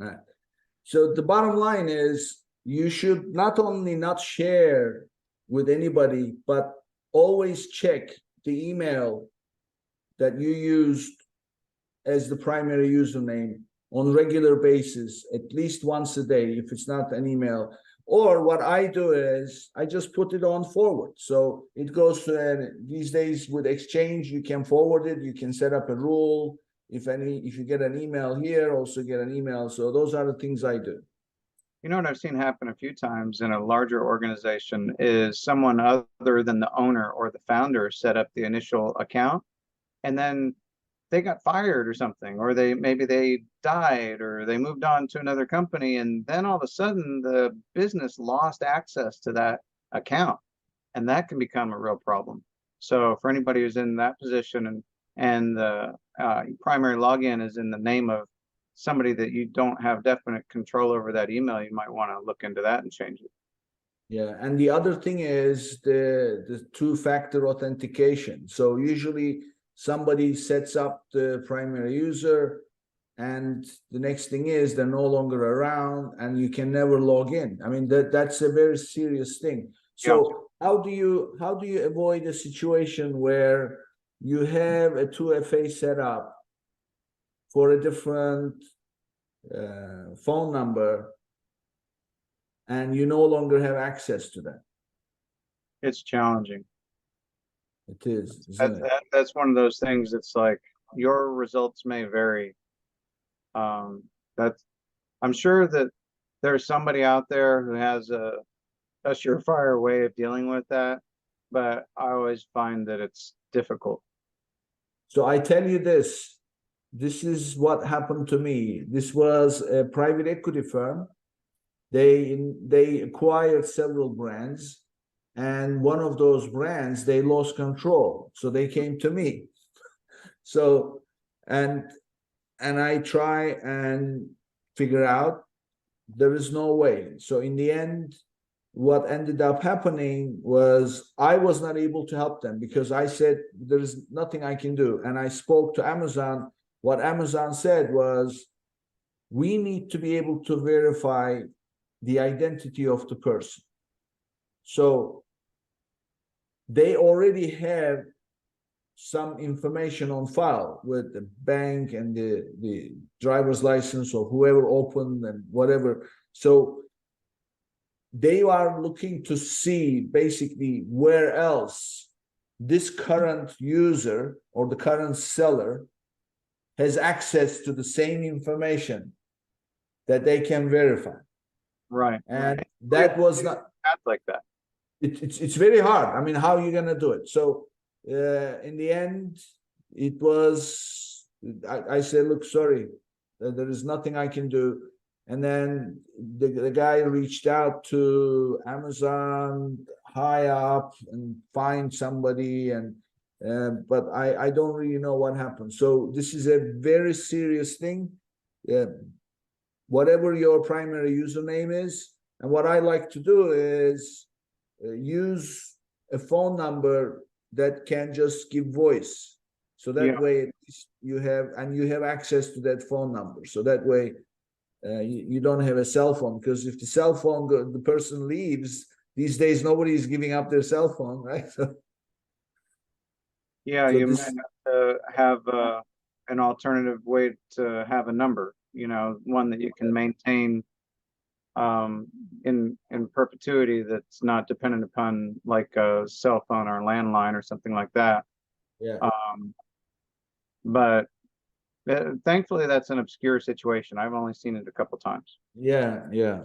Uh, So the bottom line is you should not only not share with anybody, but always check the email that you used as the primary username on regular basis, at least once a day, if it's not an email. Or what I do is I just put it on forward. So it goes to, these days with Exchange, you can forward it, you can set up a rule. If you get an email here, also get an email. So those are the things I do. You know what I've seen happen a few times in a larger organization is someone other than the owner or the founder set up the initial account, and then they got fired or something, or maybe they died or they moved on to another company, and then all of a sudden the business lost access to that account, and that can become a real problem. So for anybody who's in that position and the primary login is in the name of somebody that you don't have definite control over that email, you might want to look into that and change it. Yeah, and the other thing is the two-factor authentication. So usually somebody sets up the primary user, and the next thing is they're no longer around, and you can never log in. I mean, that's a very serious thing. Yeah. So how do you avoid a situation where you have a 2FA set up for a different phone number, and you no longer have access to that? It's challenging. It is, isn't it? That's one of those things. It's like your results may vary. That's I'm sure that there's somebody out there who has a surefire way of dealing with that, but I always find that it's difficult. So I tell you this is what happened to me. This was a private equity firm. They acquired several brands, and one of those brands they lost control, so they came to me. So and I try and figure out, there is no way. So in the end, what ended up happening was I was not able to help them because I said there is nothing I can do. And I spoke to Amazon. What Amazon said was, we need to be able to verify the identity of the person. So they already have some information on file with the bank and the driver's license or whoever opened and whatever. So they are looking to see basically where else this current user or the current seller has access to the same information that they can verify. Right. And that was not like that. It's very hard. I mean, how are you gonna do it? So in the end, it was I said, look, sorry, there is nothing I can do. And then the guy reached out to Amazon high up and find somebody, and but I don't really know what happened. So this is a very serious thing. Whatever your primary username is, and what I like to do is use a phone number that can just give voice. So that way you have access to that phone number. So that way you don't have a cell phone, because if the cell phone the person leaves, these days nobody is giving up their cell phone, right? So, you might have to have an alternative way to have a number, one that you can maintain in perpetuity, that's not dependent upon like a cell phone or a landline or something like that. Yeah. But thankfully that's an obscure situation. I've only seen it a couple times. Yeah.